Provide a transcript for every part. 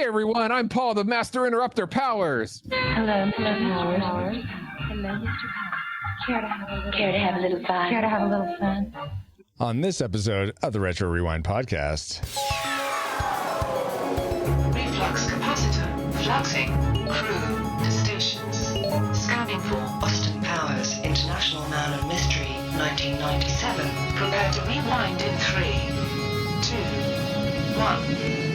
everyone, I'm Paul, the Master Interrupter Powers. Hello, Mr. Powers. Hello, Mr. Powers. Care to have a little fun? Care to have a little fun? On this episode of the Retro Rewind podcast. Reflux capacitor, fluxing, crew to stations. Scanning for Austin Powers, International Man of Mystery, 1997. Prepare to rewind in 3, 2, 1.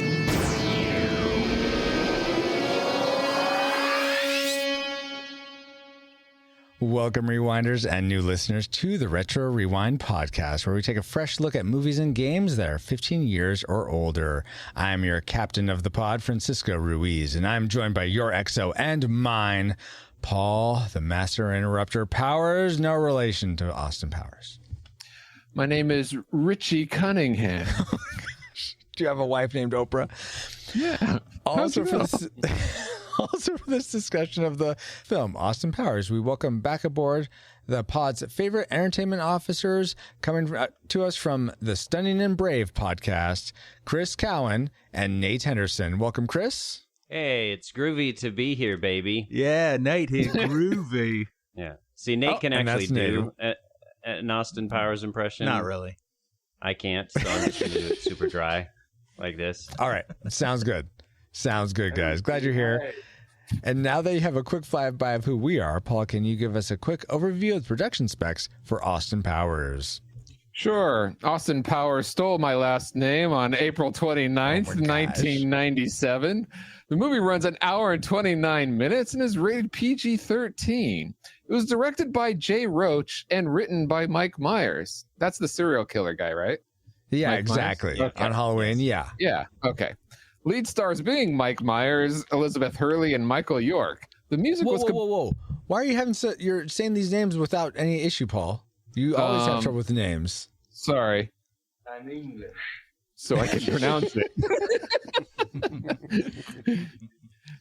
Welcome, Rewinders and new listeners, to the Retro Rewind podcast, where we take a fresh look at movies and games that are 15 years or older. I'm your captain of the pod, Francisco Ruiz, and I'm joined by your XO and mine, Paul, the Master Interrupter Powers, no relation to Austin Powers. My name is Richie Cunningham. Oh my gosh. Do you have a wife named Oprah? Yeah. Also for this discussion of the film Austin Powers, we welcome back aboard the pod's favorite entertainment officers, coming to us from the Stunning and Brave podcast, Chris Cowan and Nate Henderson. Welcome, Chris. Hey, it's groovy to be here, baby. Yeah, Nate here, groovy. Yeah. See, Nate can actually do an Austin Powers impression. Not really. I can't, so I'm just going to do it super dry like this. All right. Sounds good. Sounds good, guys. Glad you're here. And now that you have a quick flyby of who we are, Paul, can you give us a quick overview of the production specs for Austin Powers? Sure. Austin Powers stole my last name on April 29th, 1997. The movie runs an hour and 29 minutes and is rated PG-13. It was directed by Jay Roach and written by Mike Myers. That's the serial killer guy, right? Yeah, Mike exactly. Okay. On Halloween, yeah. Yeah, okay. Lead stars being Mike Myers, Elizabeth Hurley, and Michael York. The music was... Whoa. Why are you you're saying these names without any issue, Paul? You always have trouble with names. Sorry. I'm English. So I can pronounce it.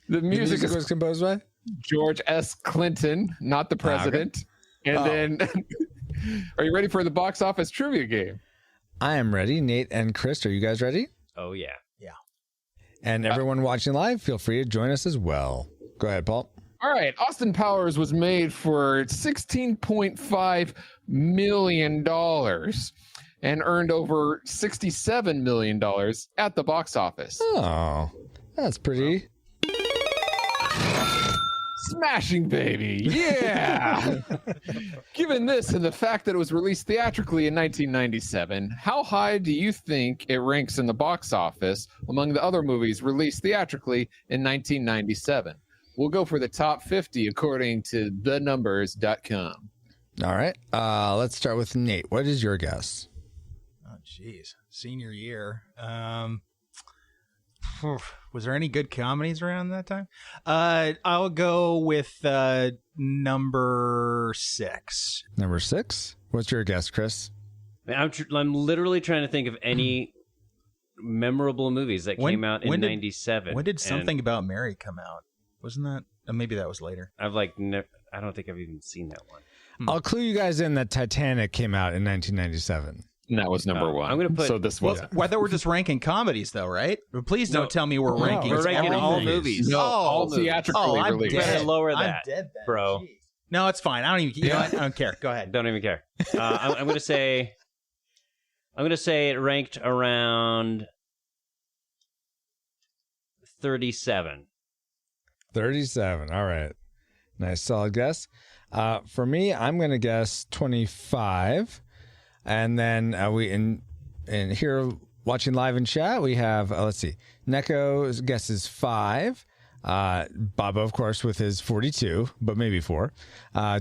The music was composed by? George S. Clinton, not the president. Okay. And then, are you ready for the box office trivia game? I am ready. Nate and Chris, are you guys ready? Oh, yeah. And everyone watching live, feel free to join us as well. Go ahead, Paul. All right. Austin Powers was made for $16.5 million and earned over $67 million at the box office. Oh, that's pretty. Smashing, baby. Yeah. Given this and the fact that it was released theatrically in 1997, how high do you think it ranks in the box office among the other movies released theatrically in 1997? We'll go for the top 50 according to thenumbers.com. All right. Let's start with Nate. What is your guess? Oh, geez. Senior year. Was there any good comedies around that time? I'll go with number 6. Number 6? What's your guess, Chris? I'm literally trying to think of any memorable movies that came out in 97. When did Something About Mary come out? Wasn't that? Maybe that was later. I don't think I've even seen that one. I'll clue you guys in that Titanic came out in 1997. And that was number 1. I'm going to put... So this was... Whether we're just ranking comedies, though, right? Please don't tell me we're ranking. We're ranking all movies. No, all theatrically released. I'm dead. Lower that, I'm dead then, bro. Jeez. No, it's fine. I don't even... You know what? I don't care. Go ahead. Don't even care. I'm going to say... it ranked around 37. 37. All right. Nice, solid guess. For me, I'm going to guess 25. And then we in here watching live in chat, we have, let's see, Neko guesses 5. Baba, of course, with his 42, but maybe 4.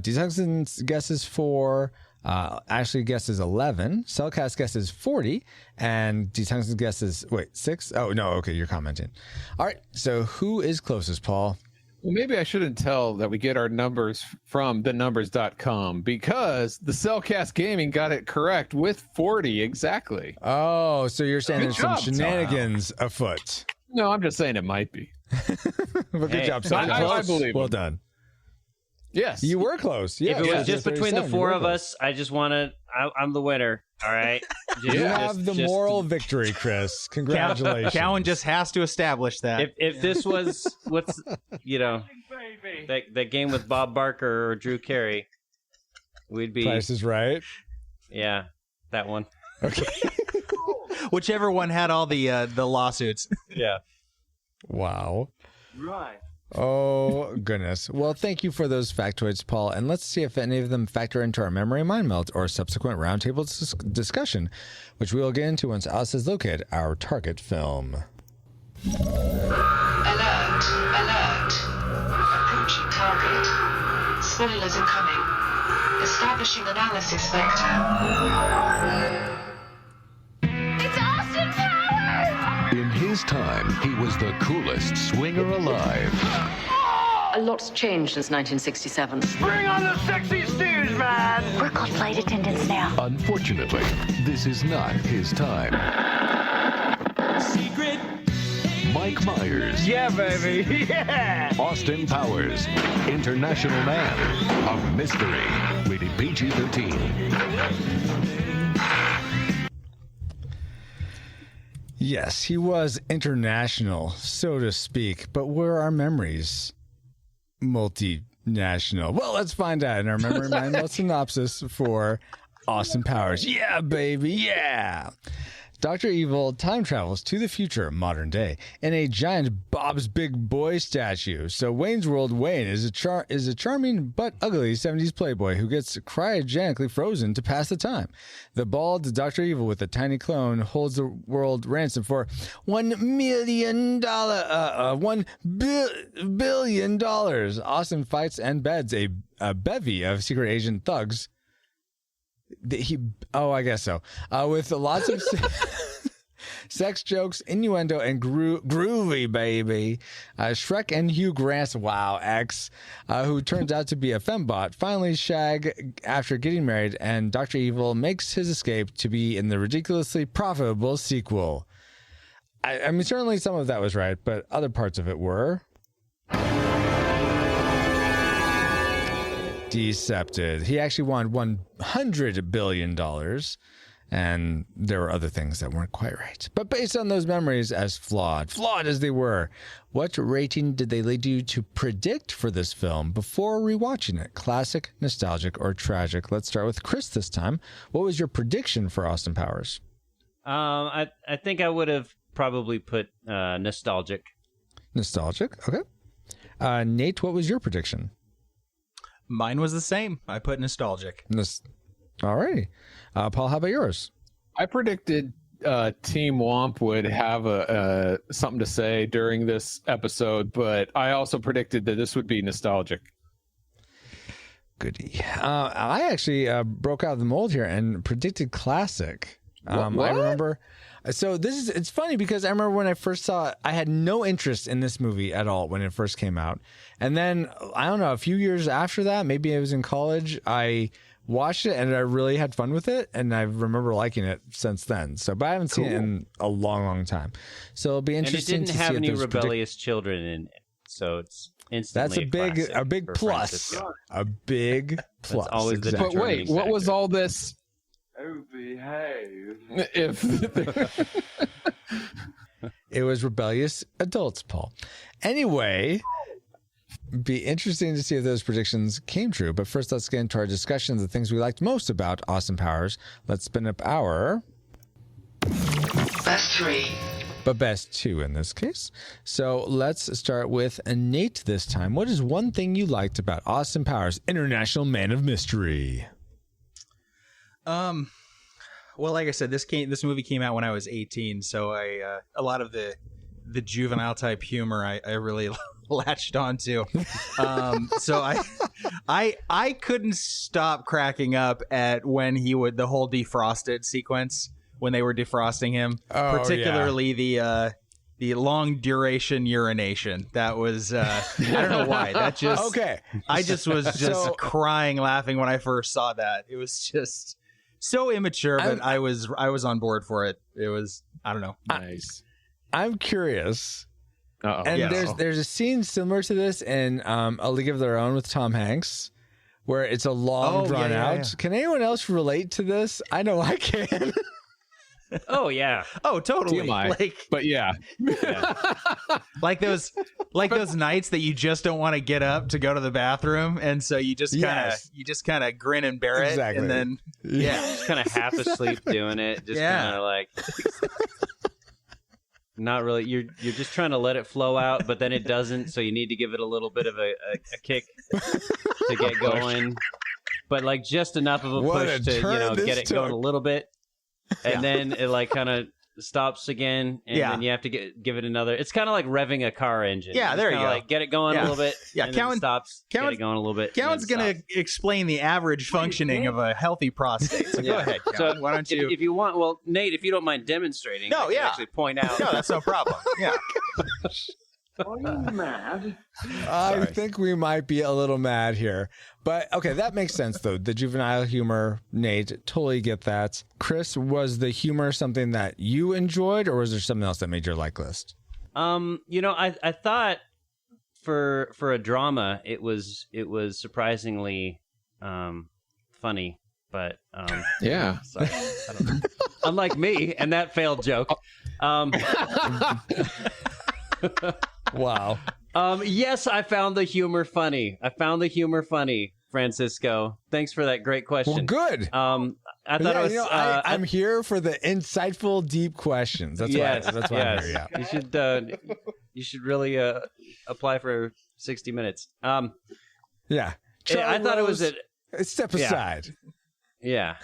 D-Tuxton's guesses 4. Ashley guesses 11. Cellcast guesses 40. And D-Tuxton's guesses, 6? Oh, no. Okay, you're commenting. All right. So who is closest, Paul? Well, maybe I shouldn't tell that we get our numbers from thenumbers.com because the Cellcast Gaming got it correct with 40 exactly. Oh, so you're saying Good there's job, some shenanigans afoot. No, I'm just saying it might be. But good job, I Cellcast. believe Well him. done. Yes. You were close. Yeah, if it was yeah, just between the 37, four you were of close. us, I just want to. I'm the winner. All right. You have the moral victory, Chris. Congratulations. Cowan just has to establish that. If this was what's that game with Bob Barker or Drew Carey, we'd be Price is Right. Yeah, that one. Okay. Whichever one had all the lawsuits. Yeah. Wow. Right. Oh, goodness. Well, thank you for those factoids, Paul. And let's see if any of them factor into our memory mind melt or subsequent roundtable discussion, which we will get into once Alice has located our target film. Alert, alert. Approaching target. Spoilers incoming. Establishing analysis vector. It's Austin Powers! In his time, he was the coolest swinger alive. A lot's changed since 1967. Bring on the sexy steers, man! We're called flight attendants now. Unfortunately, this is not his time. Secret. Mike Myers, Yeah, baby. Yeah! Austin Powers, international man of mystery, rated PG-13. Yes, he was international, so to speak, but were our memories multinational? Well, let's find out in our memory mind melt synopsis for Austin Powers. Yeah, baby, yeah. Dr. Evil time travels to the future, modern day, in a giant Bob's Big Boy statue. So Wayne's World Wayne is a charming but ugly 70s playboy who gets cryogenically frozen to pass the time. The bald Dr. Evil with a tiny clone holds the world ransom for $1 million, $1 billion. Austin fights and beds a bevy of secret agent thugs. I guess so. With lots of sex jokes, innuendo, and groovy, baby. Shrek and Hugh Grant's ex, who turns out to be a fembot, finally shag after getting married, and Dr. Evil makes his escape to be in the ridiculously profitable sequel. I mean, certainly some of that was right, but other parts of it were decepted. He actually won $100 billion, and there were other things that weren't quite right. But based on those memories as flawed as they were, what rating did they lead you to predict for this film before rewatching it? Classic, nostalgic, or tragic? Let's start with Chris this time. What was your prediction for Austin Powers? I think I would have probably put nostalgic. Nostalgic, okay. Nate, what was your prediction? Mine was the same. I put nostalgic. All right. Paul, how about yours? I predicted Team Womp would have something to say during this episode, but I also predicted that this would be nostalgic. Goody. I actually broke out of the mold here and predicted classic. What? I remember. So it's funny because I remember when I first saw it, I had no interest in this movie at all when it first came out. And then, I don't know, a few years after that, maybe I was in college, I watched it and I really had fun with it. And I remember liking it since then. So, but I haven't seen it in a long, long time. So it'll be interesting to see. And it didn't have any if there's rebellious children in it. So it's instantly that's a big for plus. Francisco. A big plus. That's always the exactly. But wait, determining what was factor. all this? Oh, behave. If It was rebellious adults, Paul. Anyway, be interesting to see if those predictions came true. But first, let's get into our discussion of the things we liked most about Austin Powers. Let's spin up our Best 3. but best 2 in this case. So let's start with Nate this time. What is one thing you liked about Austin Powers, International Man of Mystery? Well, like I said, this movie came out when I was 18, so a lot of the juvenile type humor I really latched onto. So I couldn't stop cracking up at when the whole defrosted sequence when they were defrosting him, particularly the long duration urination. That was I don't know why. That just Okay. I just was crying laughing when I first saw that. It was just so immature, but I was on board for it. It was, I don't know. nice. I'm curious. Uh-oh. And Yes. there's a scene similar to this in A League of Their Own with Tom Hanks, where it's a long drawn out. Yeah. Can anyone else relate to this? I know I can. Oh yeah. Oh, totally. TMI. But yeah. Like those nights that you just don't want to get up to go to the bathroom, and so you just kind of grin and bear it, Exactly. and then Just kind of half asleep doing it. Just kind of like not really. You're just trying to let it flow out, but then it doesn't. So you need to give it a little bit of a kick to get going, but like just enough of a What push a to turn get this it going a took. little bit, and then it like kind of stops again, and then you have to give it another. It's kind of like revving a car engine. Yeah, there you go. Like get it going a little bit. Yeah, and then Cowan- it stops. Get Cowan's- it going a little bit. Cowan's and then gonna stops. explain the average functioning of a healthy prostate. So go ahead, Cowan. So Why don't you? if you want, well, Nate, if you don't mind demonstrating, No, I can yeah. actually point out. No, that's no problem. Yeah. Are you mad? I think we might be a little mad here. But okay, that makes sense though. The juvenile humor, Nate, totally get that. Chris, was the humor something that you enjoyed, or was there something else that made your like list? I thought for a drama, it was surprisingly funny, but Yeah. sorry, I don't know. Unlike me, and that failed joke. Wow. Yes, I found the humor funny. Francisco. Thanks for that great question. Well, good. I thought it was. I'm here for the insightful, deep questions. That's yes, why. That's why I'm here. Yeah. You should really apply for 60 Minutes. Yeah. I thought it was Step aside. Yeah,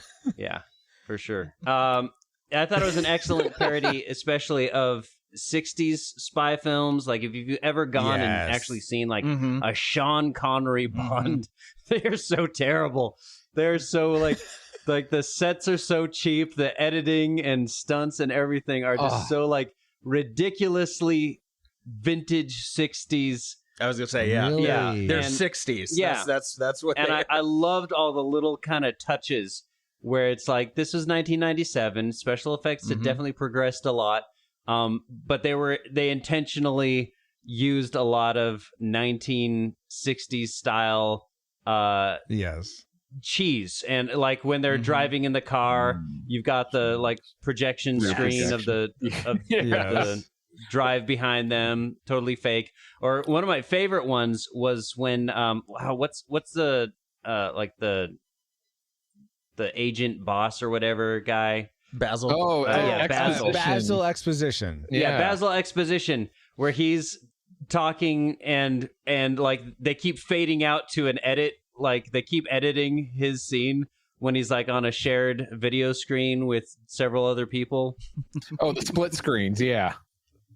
for sure. I thought it was an excellent parody, especially of 60s spy films. Like if you've ever gone and actually seen like a Sean Connery Bond, they're so terrible. They're so like the sets are so cheap. The editing and stunts and everything are just so like ridiculously vintage 60s. I was gonna say, yeah, Really? yeah. They're And- 60s. yeah. that's what. And they I loved all the little kind of touches where it's like, this was 1997. Special effects had definitely progressed a lot. But they intentionally used a lot of 1960s style Yes. cheese. And like when they're driving in the car, you've got the like projection screen of the Yes. drive behind them, totally fake. Or one of my favorite ones was when what's the like the agent boss or whatever guy. Basil. Oh, yeah, Basil. Basil Exposition. Yeah, Basil Exposition, where he's talking and like they keep fading out to an edit, like they keep editing his scene when he's like on a shared video screen with several other people. Oh, the split screens. Yeah.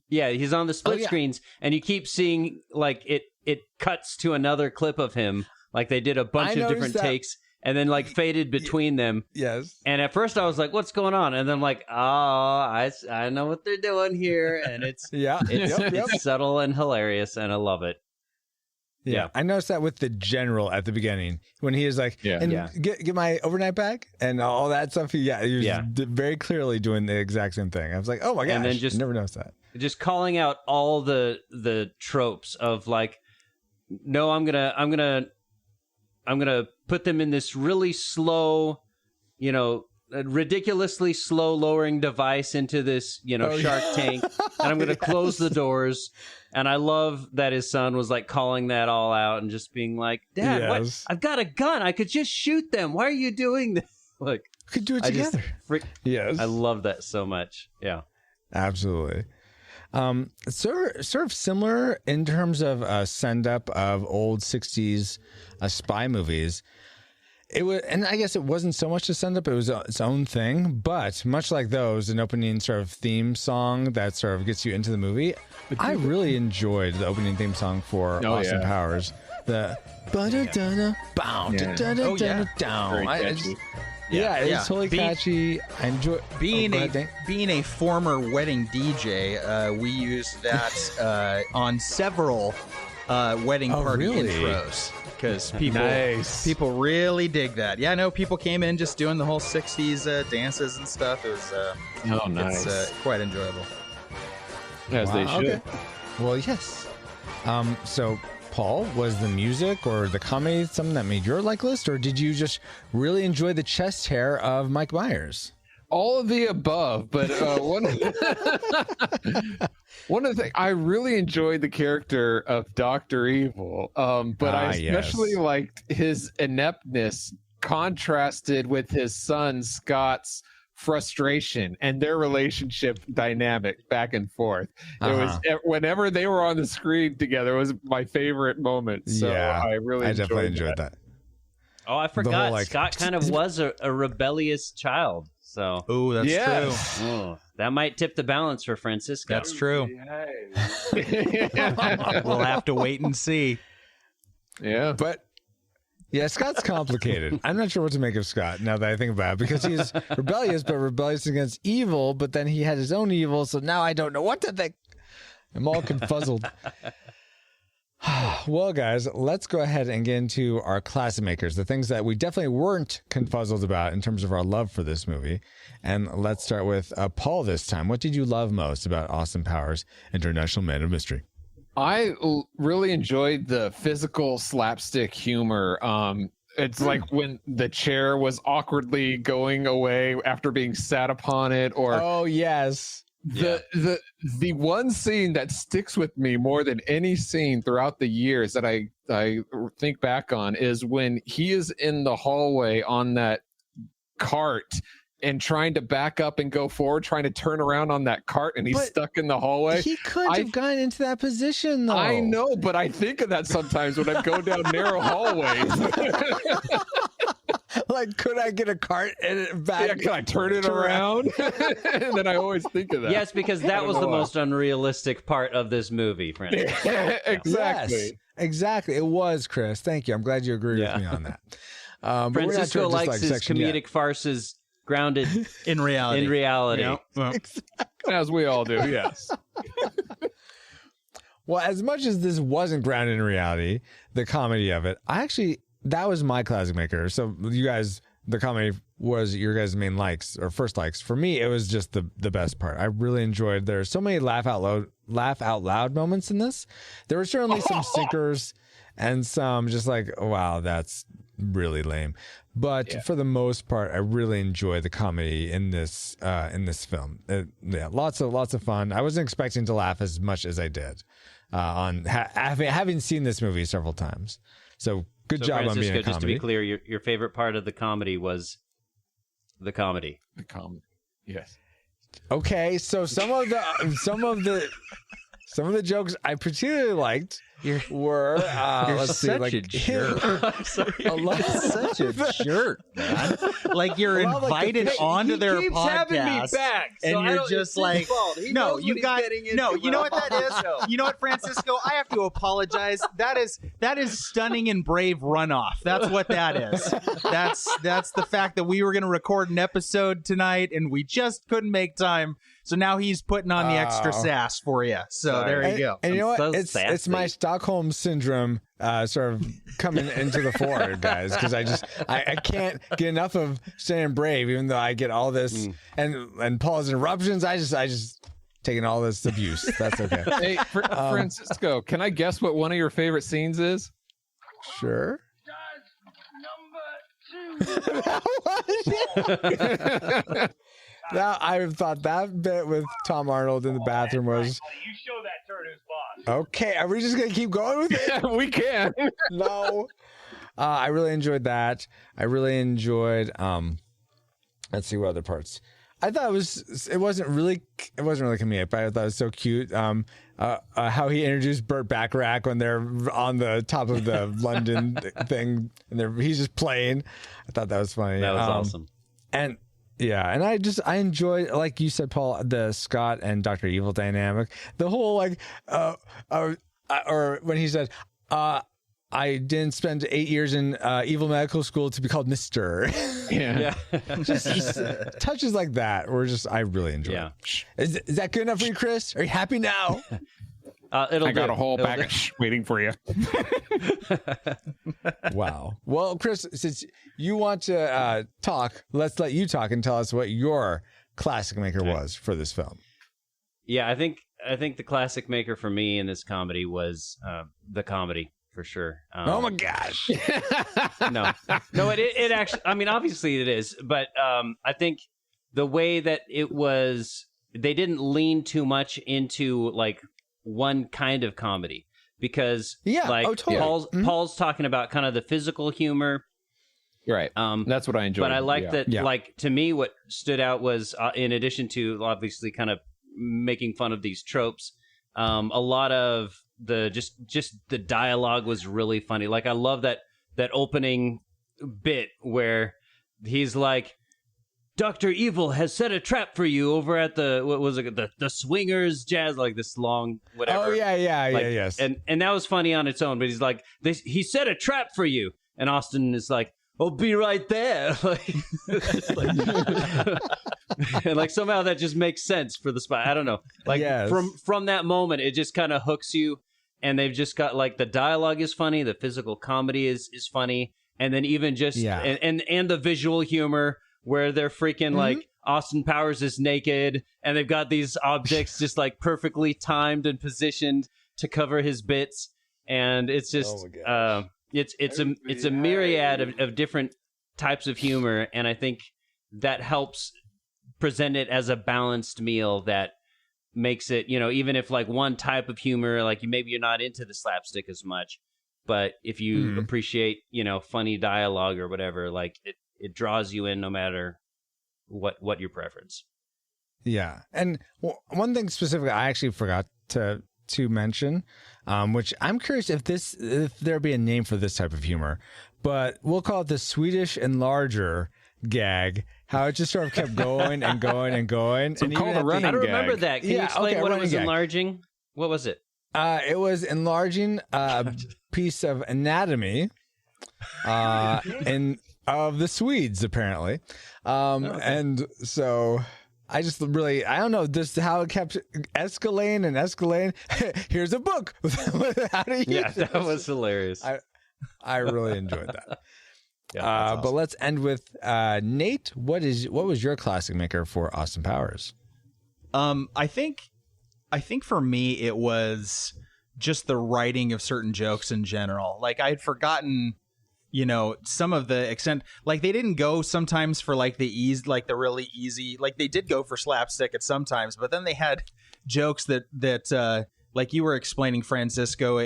Yeah, he's on the split screens, and you keep seeing like it cuts to another clip of him, like they did a bunch of different takes. And then like faded between them. Yes. And at first I was like, what's going on? And then I'm like, I know what they're doing here. And it's it's subtle and hilarious, and I love it. Yeah. I noticed that with the general at the beginning when he is like, get my overnight bag and all that stuff. He was very clearly doing the exact same thing. I was like, oh my gosh, and then just never noticed that. Just calling out all the tropes of like, no, I'm gonna put them in this really slow, ridiculously slow lowering device into this, shark tank, and I'm going to close the doors. And I love that his son was like calling that all out and just being like, Dad, what? I've got a gun. I could just shoot them. Why are you doing this? Like, we could do it together. I love that so much. Yeah, absolutely. Sort of similar in terms of send up of old 60s spy movies. It was, and I guess it wasn't so much a send up; it was its own thing. But much like those, an opening sort of theme song that sort of gets you into the movie. I really enjoyed the opening theme song for Austin Powers. The it's totally catchy. I enjoy being a former wedding DJ. We used that on several wedding party intros because people really dig that. Yeah, I know people came in just doing the whole 60s dances and stuff. It was nice. It's quite enjoyable. As they should. Well, yes. So, Paul, was the music or the comedy something that made your like list, or did you just really enjoy the chest hair of Mike Myers? All of the above, but one of the things I really enjoyed the character of Dr. Evil, but I especially liked his ineptness contrasted with his son Scott's frustration and their relationship dynamic back and forth. It was whenever they were on the screen together, it was my favorite moment. So I definitely enjoyed that. Oh, I forgot. Scott kind of was a rebellious child. So, that's true. Oh, that might tip the balance for Francisco. That's true. We'll have to wait and see. Yeah, but Scott's complicated. I'm not sure what to make of Scott now that I think about it, because he's rebellious, but rebellious against evil. But then he had his own evil, so now I don't know what to think. I'm all confuzzled. Well, guys, let's go ahead and get into our classic makers, the things that we definitely weren't confuzzled about in terms of our love for this movie. And let's start with Paul this time. What did you love most about Austin Powers, International Man of Mystery? I really enjoyed the physical slapstick humor. It's like when the chair was awkwardly going away after being sat upon it, or the one scene that sticks with me more than any scene throughout the years that I think back on is when he is in the hallway on that cart and trying to back up and go forward, trying to turn around on that cart, and he's stuck in the hallway. He could have gotten into that position, though. I know, but I think of that sometimes when I go down narrow hallways. Like, could I get a cart and back? Yeah, can I turn it around? And then I always think of that. Yes, because that was the most unrealistic part of this movie, Francis. Exactly. Yes, exactly. It was, Chris. Thank you. I'm glad you agree with me on that. Francisco likes his comedic farces grounded in reality. Exactly. As we all do, yes. Well, as much as this wasn't grounded in reality, the comedy of it, that was my classic maker. So you guys, the comedy was your guys' main likes or first likes. For me, it was just the best part. I really enjoyed. There's so many laugh out loud moments in this. There were certainly some sinkers and some just like, wow, that's really lame. But for the most part, I really enjoyed the comedy in this film. Lots of fun. I wasn't expecting to laugh as much as I did on having seen this movie several times. So good job Francisco, on being a comedy. just to be clear, your favorite part of the comedy was the comedy. The comedy, yes. Okay, so some of the jokes I particularly liked were you're such a jerk. I'm sorry. You're such a jerk, man. Like you're invited onto their podcast, having me back, so and you're just like, no, you got no. You know what that is? You know what, Francisco? I have to apologize. That is stunning and brave runoff. That's what that is. That's the fact that we were going to record an episode tonight and we just couldn't make time. So now he's putting on the extra sass for you. So there you go. And you know what? It's my Stockholm syndrome sort of coming into the fore, guys, because I can't get enough of staying brave, even though I get all this and Paul's interruptions. I just taking all this abuse. That's okay. Hey, Francisco, can I guess what one of your favorite scenes is? Sure. Now, I thought that bit with Tom Arnold in the bathroom was. You show that turd who's boss. Okay, are we just gonna keep going with it? Yeah, we can. No. I really enjoyed that. I really enjoyed. Let's see what other parts. I thought it wasn't really comedic, but I thought it was so cute. How he introduced Burt Bacharach when they're on the top of the London thing, and he's just playing. I thought that was funny. That was awesome. And I enjoyed, like you said, Paul, the Scott and Dr. Evil dynamic. The whole or when he said, I didn't spend 8 years in evil medical school to be called Mr. Yeah. just touches like that were I really enjoy it. Is that good enough for you, Chris? Are you happy now? I got a whole package waiting for you. Wow. Well, Chris, since you want to talk, let's let you talk and tell us what your classic maker was for this film. Yeah, I think I think the classic maker for me in this comedy was the comedy for sure. Oh my gosh! no, it actually. I mean, obviously it is, but I think the way that it was, they didn't lean too much into like one kind of comedy because totally. Paul's talking about kind of the physical humor. Right. That's what I enjoyed. But I like that, like, to me, what stood out was, in addition to obviously kind of making fun of these tropes, a lot of the just the dialogue was really funny. Like, I love that opening bit where he's like, Dr. Evil has set a trap for you over at the Swingers Jazz, like this long whatever. Oh, yeah, like, yes. And that was funny on its own, but he's like, he set a trap for you. And Austin is like, I'll be right there. And like somehow that just makes sense for the spy. I don't know. Like from that moment, it just kind of hooks you. And they've just got like the dialogue is funny, the physical comedy is funny, and then even just and the visual humor where they're freaking like Austin Powers is naked and they've got these objects just like perfectly timed and positioned to cover his bits, and it's just it's a myriad of different types of humor, and I think that helps present it as a balanced meal that makes it, you know, even if like one type of humor, like maybe you're not into the slapstick as much, but if you appreciate, you know, funny dialogue or whatever, like it draws you in no matter what your preference. Yeah. And one thing specifically I actually forgot to mention, which I'm curious if there'd be a name for this type of humor, but we'll call it the Swedish enlarger gag. How it just sort of kept going and going and going. So called a running gag. I don't remember that. Can you explain what it was enlarging? What was it? It was enlarging a piece of anatomy of the Swedes, apparently. And so I just really, I don't know, this how it kept escalating and escalating. Here's a book. How do you use that was hilarious. I really enjoyed that. Yeah, awesome. But let's end with Nate. What was your classic maker for Austin Powers? I think for me it was just the writing of certain jokes in general. Like I had forgotten, you know, some of the extent. Like they didn't go sometimes for like the ease, like the really easy. Like they did go for slapstick at sometimes, but then they had jokes that like you were explaining, Francisco.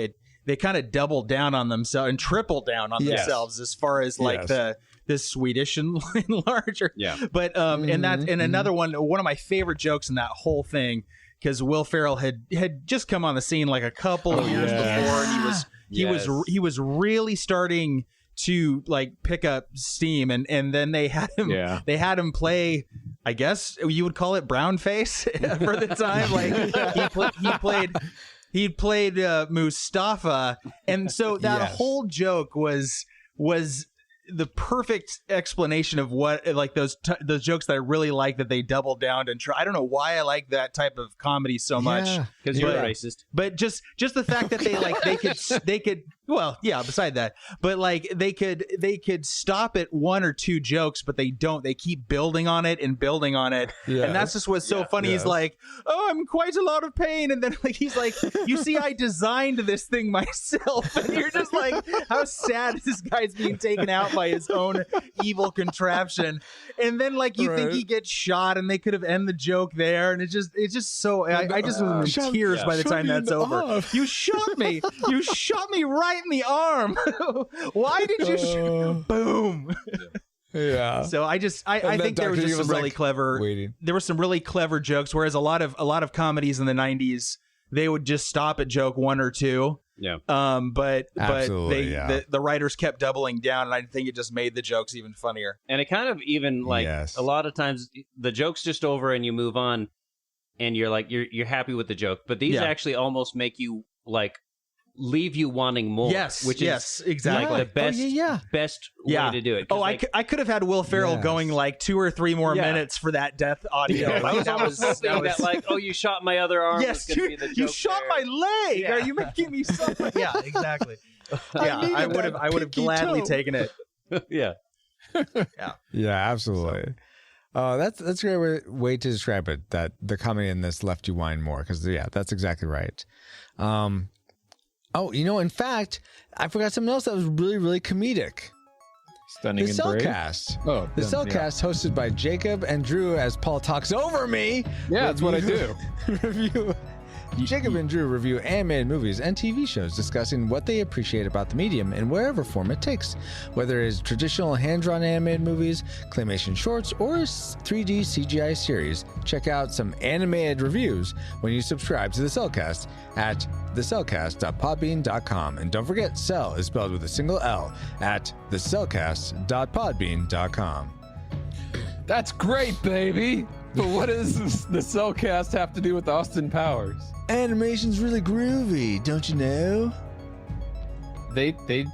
They kind of doubled down on themselves and tripled down on themselves as far as like the Swedish enlarger. Yeah. But and another one of my favorite jokes in that whole thing, because Will Ferrell had just come on the scene like a couple of years before, and he was really starting to like pick up steam, and then they had him play, I guess you would call it brown face for the time. Like he played Mustafa, and so that whole joke was the perfect explanation of what, like those jokes that I really like that they doubled down and try. I don't know why I like that type of comedy so much, because you're racist. But just the fact that they could well, yeah, beside that, but like they could stop at one or two jokes, but they don't. They keep building on it and building on it, and that's just what's so funny. He's like, "Oh, I'm in quite a lot of pain," and then like he's like, "You see, I designed this thing myself," and you're just like, "How sad this guy's being taken out by his own evil contraption," and then like you think he gets shot, and they could have ended the joke there, and it's just so I just was in tears by the time that's over. You shot me right in the arm. Why did you boom? Yeah. So I think there was just some really clever. There were some really clever jokes, whereas a lot of comedies in the 90s, they would just stop at joke one or two. Yeah. But the writers kept doubling down, and I think it just made the jokes even funnier. And it kind of even like a lot of times the joke's just over and you move on, and you're like you're happy with the joke, but these actually almost make you like leave you wanting more. Which is exactly like the best way to do it. I could have had Will Ferrell going like 2 or 3 more minutes for that death audio. Like, that was like, oh, you shot my other arm. Yes, you shot my leg. Are you making me suffer? Yeah, exactly. I would have gladly taken it. Yeah, absolutely. That's a great way to describe it. That the comedy in this left you whine more because that's exactly right. In fact, I forgot something else that was really, really comedic. Stunning the and brave. Cellcast. The Cellcast, hosted by Jacob and Drew, as Paul talks over me. Yeah, that's what I do. Review. Jacob and Drew review animated movies and TV shows, discussing what they appreciate about the medium in whatever form it takes, whether it is traditional hand-drawn animated movies, claymation shorts, or 3D CGI series. Check out some animated reviews when you subscribe to the Cellcast at thecellcast.podbean.com. And don't forget, Cell is spelled with a single L at thecellcast.podbean.com. That's great, baby. But what does the Cellcast have to do with Austin Powers? Animation's really groovy, don't you know? They did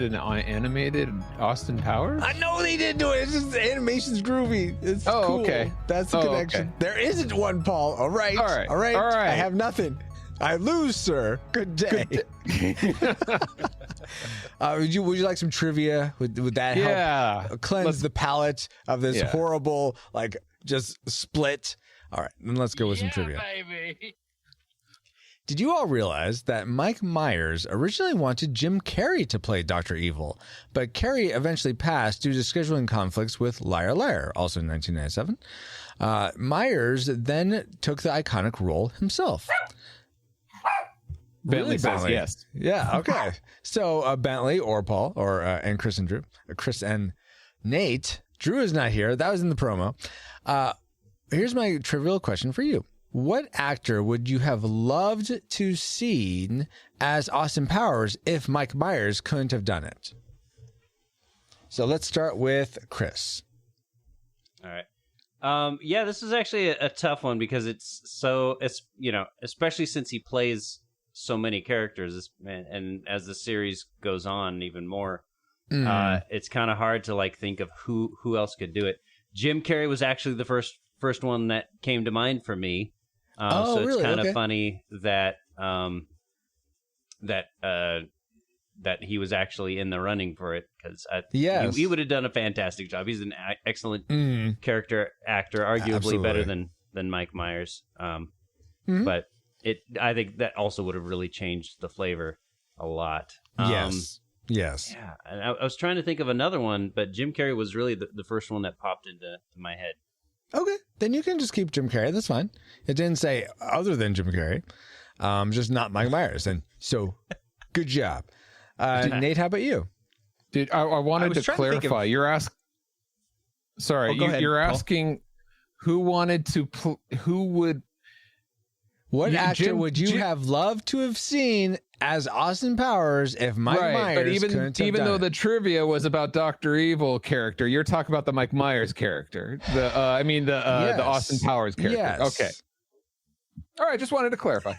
an animated Austin Powers? I know they did do it. It's just animation's groovy. It's cool. Okay. That's the connection. Okay. There isn't one, Paul. All right. I have nothing. I lose, sir. Good day. Would you like some trivia? Would that help cleanse the palate of this horrible, just split? All right, then let's go with some trivia. Baby. Did you all realize that Mike Myers originally wanted Jim Carrey to play Dr. Evil, but Carrey eventually passed due to scheduling conflicts with Liar Liar, also in 1997. Myers then took the iconic role himself. Bentley says yes. Yeah, okay. So Bentley or Paul and Chris and Drew. Chris and Nate. Drew is not here. That was in the promo. Here's my trivial question for you. What actor would you have loved to seen as Austin Powers if Mike Myers couldn't have done it? So let's start with Chris. All right. This is actually a tough one because especially since he plays so many characters, and as the series goes on even more, it's kind of hard to think of who else could do it. Jim Carrey was actually the first one that came to mind for me. So it's kind of funny that that he was actually in the running for it, because he would have done a fantastic job. He's an excellent character actor, arguably better than Mike Myers. But I think that also would have really changed the flavor a lot. Yes. Yeah, and I was trying to think of another one, but Jim Carrey was really the first one that popped into my head. Okay, then you can just keep Jim Carrey. That's fine. It didn't say other than Jim Carrey, just not Mike Myers. And so, good job, Nate. How about you? Dude, I wanted to clarify. You're asking. Sorry, you're asking who wanted to who would. What actor would you have loved to have seen as Austin Powers if Mike Myers couldn't have even done though it? the trivia was about Dr. Evil character, you're talking about the Mike Myers character. The Austin Powers character. Yes. Okay. All right, just wanted to clarify.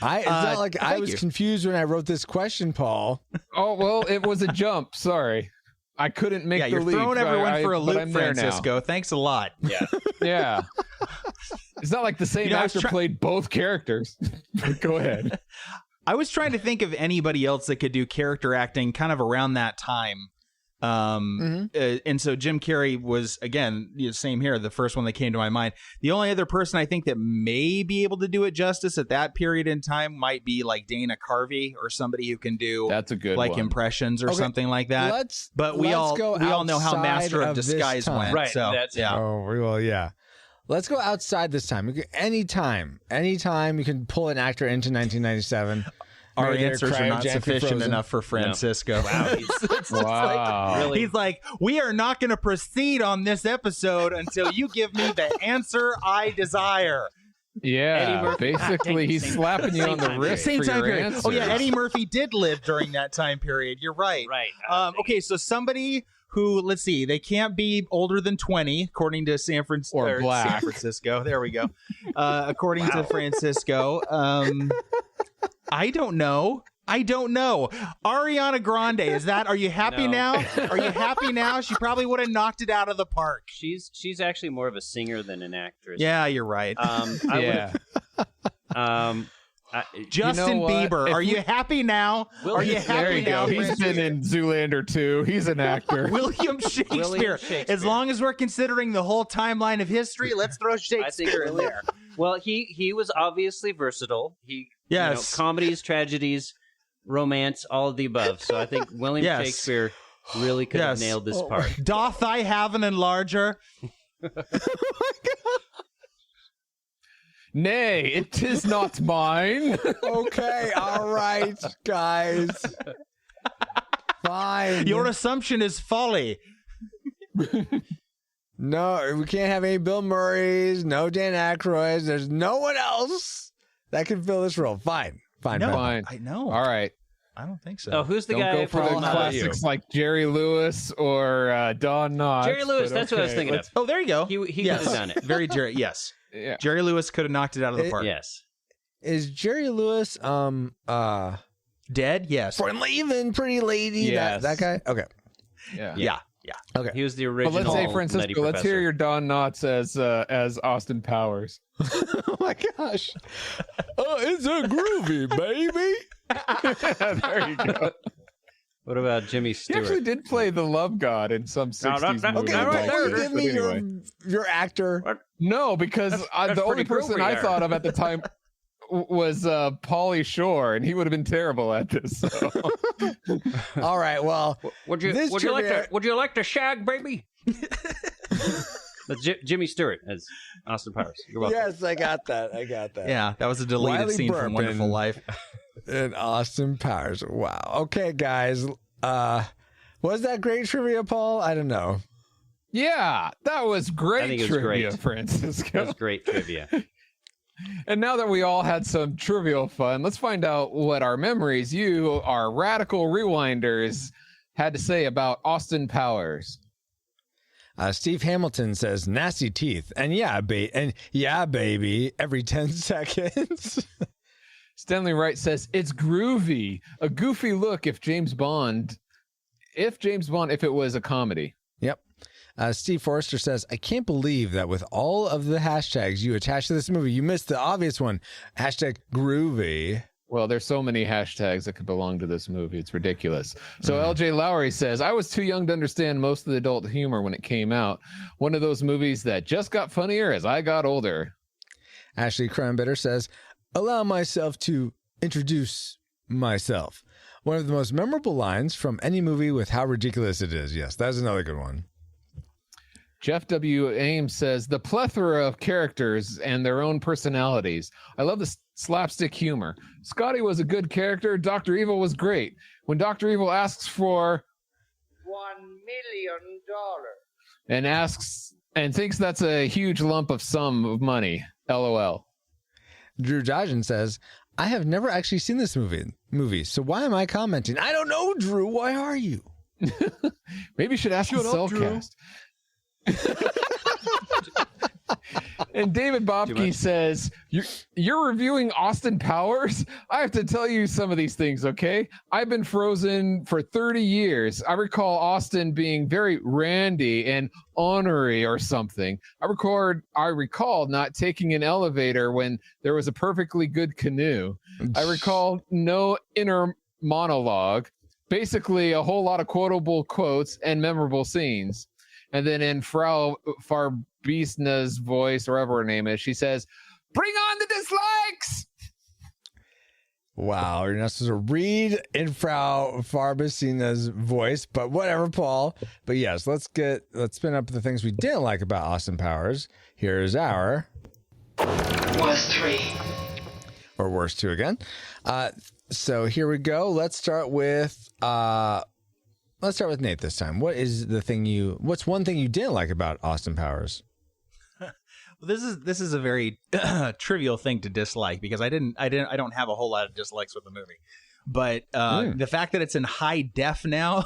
It's not like I was confused when I wrote this question, Paul. Oh, well, it was a jump. Sorry. I couldn't make the leap. You're throwing everyone for a loop, Francisco. Francisco. Thanks a lot. Yeah. Yeah. It's not like the same actor played both characters. Go ahead. I was trying to think of anybody else that could do character acting kind of around that time. And so Jim Carrey was, again, same here, the first one that came to my mind. The only other person I think that may be able to do it justice at that period in time might be like Dana Carvey, or somebody who can do that's a good one. Impressions or something like that. But we all know how Master of Disguise went. Right. So, Oh, we will. Yeah. Let's go outside this time. Anytime you can pull an actor into 1997. Our answers are not sufficient enough for Francisco. No. Wow. Really? He's like, we are not going to proceed on this episode until you give me the answer I desire. Yeah, basically he's slapping you on the wrist for your answers. Oh yeah, Eddie Murphy did live during that time period. You're right. Right. Okay, so somebody who, let's see, they can't be older than 20, according to San Francisco. There we go. According to Francisco. I don't know. Ariana Grande, are you happy now? Are you happy now? She probably would have knocked it out of the park. She's actually more of a singer than an actress. Yeah, you're right. Justin Bieber. Are you happy now? Are you happy There you now? go. He's been in Zoolander too. He's an actor. William Shakespeare. As long as we're considering the whole timeline of history, let's throw Shakespeare in there. Well, he was obviously versatile. Comedies, tragedies, romance, all of the above. So I think William Shakespeare really could have nailed this part. Doth I have an enlarger? Nay, it is not mine. Okay, all right, guys. Fine. Your assumption is folly. No, we can't have any Bill Murrays, no Dan Aykroyds. There's no one else that can fill this role. Fine. Fine. I know. All right. I don't think so. Oh, who's the Don't guy go for the from classics like Jerry Lewis or Don Knotts. Jerry Lewis, that's what I was thinking of. Oh, there you go. He could have done it. Very Jerry. Yes. Yeah. Jerry Lewis could have knocked it out of the park. Yes. Is Jerry Lewis dead? Yes. For leaving Pretty Lady? Yes. That guy? Okay. Yeah. Okay. He was the original. But let's say Nutty Francisco. Let's Professor. hear your Don Knotts as Austin Powers. Oh my gosh. Oh, it's a groovy, baby. There you go. What about Jimmy He Stewart? actually did play the love god in some 60s movie. Okay, right there, give me your actor. No, because That's the only pretty person groovy I there. thought of at the time was Pauly Shore, and he would have been terrible at this. So. All right, well, Would you like to shag, baby? That's Jimmy Stewart as Austin Powers. You're welcome. yes, I got that. Yeah, that was a deleted Wiley scene from Burp Wonderful and- Life. And Austin Powers. Wow. Okay, guys. Was that great trivia, Paul? I don't know. Yeah, that was great I think it was trivia, great. Francisco. That's great trivia. And now that we all had some trivial fun, let's find out what our memories, you, our radical rewinders, had to say about Austin Powers. Steve Hamilton says nasty teeth and yeah, baby, every 10 seconds. Stanley Wright says it's groovy, a goofy look if it was a comedy. Yep. Steve Forrester says, I can't believe that with all of the hashtags you attach to this movie, you missed the obvious one. Hashtag groovy. Well, there's so many hashtags that could belong to this movie. It's ridiculous. So LJ Lowry says, I was too young to understand most of the adult humor when it came out. One of those movies that just got funnier as I got older. Ashley Cranbitter says, allow myself to introduce myself. One of the most memorable lines from any movie with how ridiculous it is. Yes, that's another good one. Jeff W. Ames says, the plethora of characters and their own personalities. I love the slapstick humor. Scotty was a good character. Dr. Evil was great. When Dr. Evil asks for $1 million. and thinks that's a huge lump of sum of money. LOL. Drew Jojen says, I have never actually seen this movie, so why am I commenting? I don't know, Drew. Why are you? Maybe you should ask the Cellcast. And David Bobke says, you're reviewing Austin Powers? I have to tell you some of these things, okay? I've been frozen for 30 years. I recall Austin being very randy and ornery or something. I recall not taking an elevator when there was a perfectly good canoe. I recall no inner monologue. Basically, a whole lot of quotable quotes and memorable scenes. And then in Frau Farbisna's voice, or whatever her name is, she says, bring on the dislikes! Wow, you're not supposed to read in Frau Farbisna's voice, but whatever, Paul. But yes, let's spin up the things we didn't like about Austin Powers. Here's our Worst 3. or worst 2 again. So here we go. Let's start with Nate this time. What's one thing you didn't like about Austin Powers? This is a very trivial thing to dislike because I don't have a whole lot of dislikes with the movie, but the fact that it's in high def now,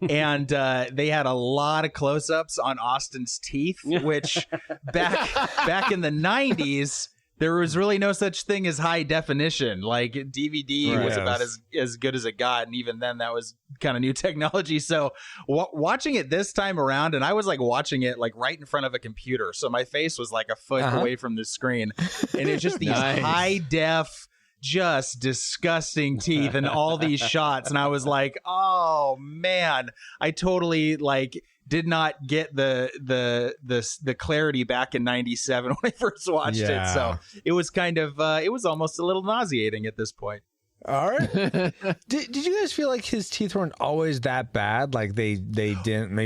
and they had a lot of close-ups on Austin's teeth, which back in the 90s. There was really no such thing as high definition. Like DVD was about as good as it got, and even then, that was kind of new technology. So watching it this time around, and I was like watching it like right in front of a computer, so my face was like a foot away from the screen, and it's just these high def just disgusting teeth in all these shots, and I was like, oh man, I totally like did not get the clarity back in 97 when I first watched it. So it was kind of it was almost a little nauseating at this point. All right. Did you guys feel like his teeth weren't always that bad? Like they didn't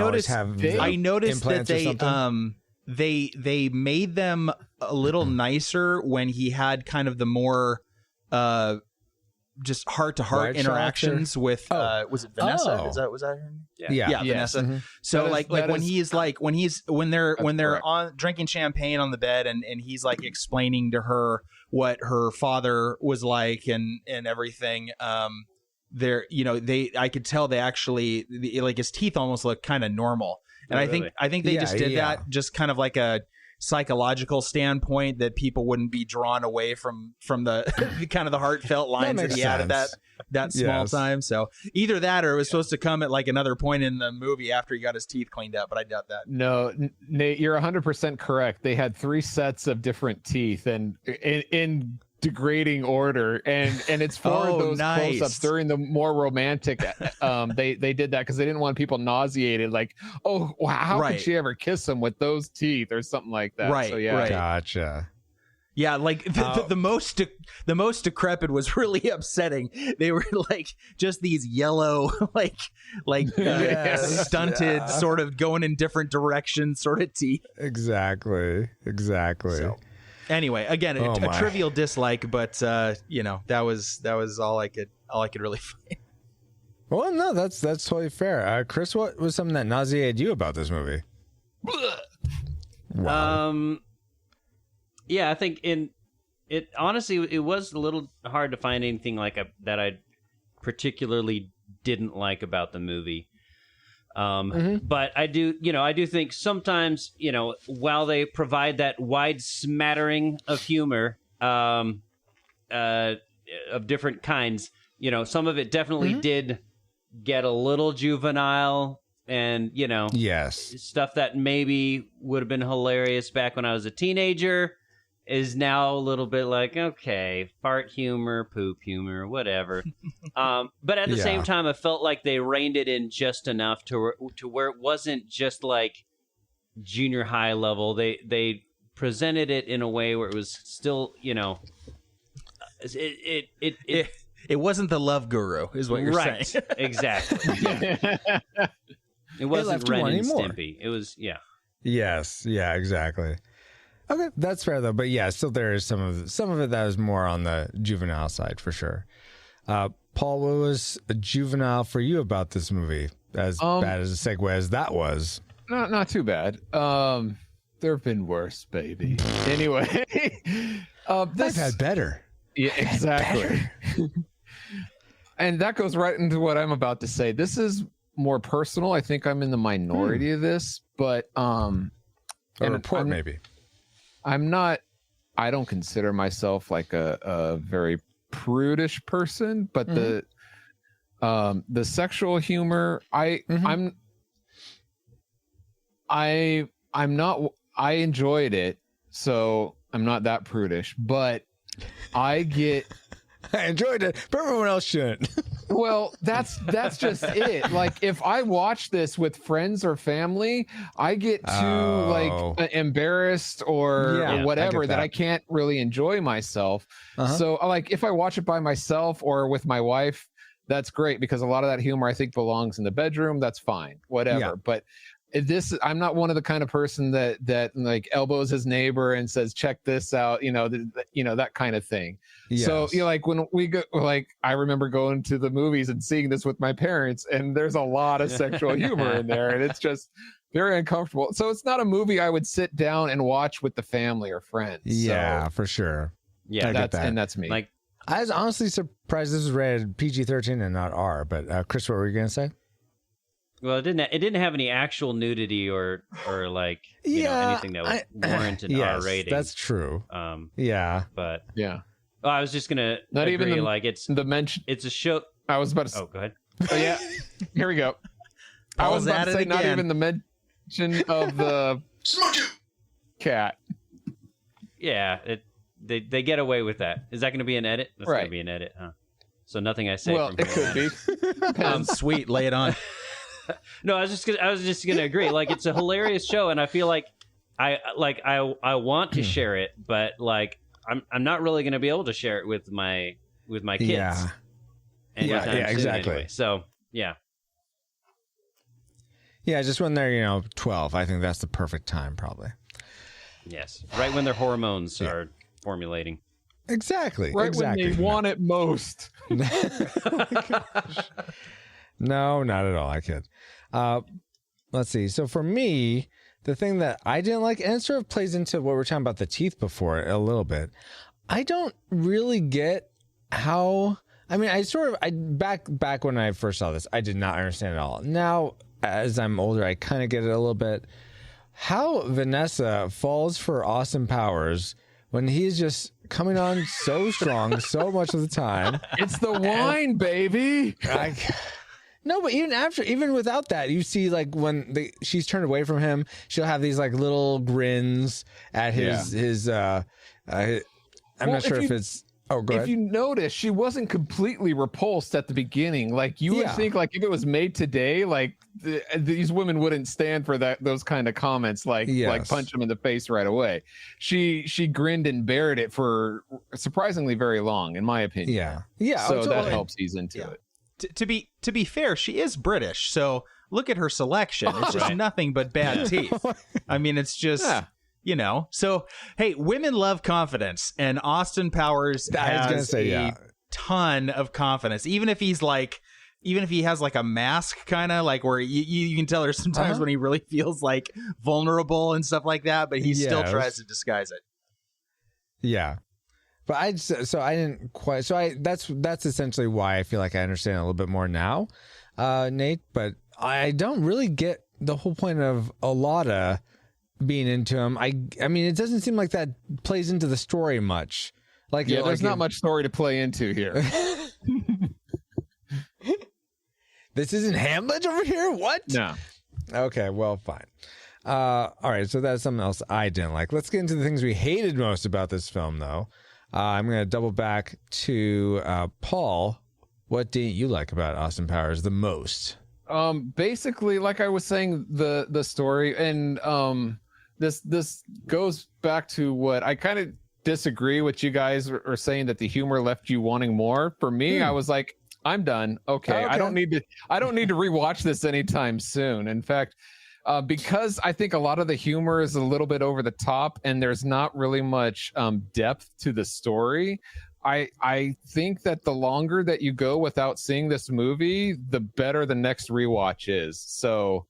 always have I noticed that they they made them a little nicer when he had kind of the more just heart-to-heart interactions with was it Vanessa? Was that her name? Yeah, Vanessa. Mm-hmm. So when they're on drinking champagne on the bed and he's like explaining to her what her father was like and everything. I could tell they actually like his teeth almost look kind of normal. And I think they just did that just kind of like a psychological standpoint that people wouldn't be drawn away from the kind of the heartfelt lines that he had at that small time. So either that or it was supposed to come at like another point in the movie after he got his teeth cleaned up, but I doubt that. No, Nate, you're 100% correct. They had 3 sets of different teeth and in degrading order, and it's for those close-ups during the more romantic they did that because they didn't want people nauseated, like, oh wow, how could she ever kiss him with those teeth or something like that. So Gotcha. Yeah, like the most decrepit was really upsetting. They were like just these yellow, stunted, sort of going in different directions, sort of teeth. Exactly. So, anyway, again, a trivial dislike, but that was all I could really find. Well, no, that's totally fair. Chris, what was something that nauseated you about this movie? Wow. Yeah, I think honestly, it was a little hard to find anything that I particularly didn't like about the movie. But I do think sometimes, while they provide that wide smattering of humor, of different kinds, some of it definitely did get a little juvenile and, stuff that maybe would have been hilarious back when I was a teenager is now a little bit like, okay, fart humor, poop humor, whatever. But at the same time, I felt like they reined it in just enough to where it wasn't just like junior high level. They presented it in a way where it was still, it wasn't the Love Guru, is what you're saying. Exactly. Yeah. It wasn't Ren and Stimpy. It was, Yes. Yeah. Exactly. Okay, that's fair though. But yeah, still there is some of it that was more on the juvenile side for sure. Paul, what was a juvenile for you about this movie? As bad as a segue as that was. Not too bad. There have been worse, baby. Anyway, I've had better. Yeah, exactly. And that goes right into what I'm about to say. This is more personal. I think I'm in the minority of this, but a report maybe. I don't consider myself like a very prudish person, but the sexual humor, I'm not, I enjoyed it, so I'm not that prudish, but I enjoyed it, but everyone else shouldn't. Well, that's just it. Like, if I watch this with friends or family, I get too embarrassed or whatever that I can't really enjoy myself. So, like, if I watch it by myself or with my wife, that's great because a lot of that humor I think belongs in the bedroom. That's fine, whatever. But I'm not one of the kind of person that like elbows his neighbor and says, check this out, that kind of thing. Yes. So, like when we go, like, I remember going to the movies and seeing this with my parents, and there's a lot of sexual humor in there, and it's just very uncomfortable. So it's not a movie I would sit down and watch with the family or friends. Yeah, so, for sure. Yeah, that's me. Like, I was honestly surprised this was rated PG-13 and not R. But Chris, what were you gonna say? Well, it didn't have any actual nudity or like anything that would warrant an R rating. That's true. But I was just gonna not agree, even like it's the mention. It's a show. I was about to. Oh, go ahead. Oh yeah, here we go. I was about to say not even the mention of the cat. Yeah, they get away with that. Is that going to be an edit? That's going Right. to be an edit, huh? So nothing I say. Well, from it here could be. Sweet, lay it on. No, I was just gonna agree. Like, it's a hilarious show, and I feel like I want to share it, but like I'm not really gonna be able to share it with my kids. Yeah. anytime soon exactly. anyway. So yeah, just when they're 12. I think that's the perfect time, probably. yes, right when their hormones are formulating. Exactly. Right exactly. when they want it most. Oh my gosh. No, not at all. I kid. Let's see. So for me, the thing that I didn't like, and it sort of plays into what we were talking about the teeth before a little bit. I don't really get how. I mean, back when I first saw this, I did not understand it all. Now, as I'm older, I kind of get it a little bit. How Vanessa falls for Austin Powers when he's just coming on so strong so much of the time. It's the wine, baby. No, but even without that, you see like when she's turned away from him, she'll have these like little grins at his. I'm not sure if it's. Oh, go ahead. If you notice, she wasn't completely repulsed at the beginning. Like you would think, like if it was made today, like these women wouldn't stand for those kind of comments, like punch them in the face right away. She grinned and bared it for surprisingly very long, in my opinion. Yeah. So that helps ease into it. To be fair, she is British, so look at her selection. It's just nothing but bad teeth. I mean, it's just So hey, women love confidence, and Austin Powers has a ton of confidence. Even if he has like a mask, kind of like where you can tell her sometimes when he really feels like vulnerable and stuff like that, but he still tries to disguise it. Yeah. But I didn't quite. So that's essentially why I feel like I understand a little bit more now, Nate. But I don't really get the whole point of Alada being into him. I mean, it doesn't seem like that plays into the story much. Like, there's not much story to play into here. This isn't Hamlet over here. What? No. Okay. Well, fine. All right. So that's something else I didn't like. Let's get into the things we hated most about this film, though. I'm going to double back to Paul. What didn't you like about Austin Powers the most? Basically, like I was saying, the story, and this goes back to what I kind of disagree with you guys are saying, that the humor left you wanting more. For me, I was like, I'm done. Okay. I don't need to rewatch this anytime soon. In fact, because I think a lot of the humor is a little bit over the top and there's not really much depth to the story. I think that the longer that you go without seeing this movie, the better the next rewatch is. So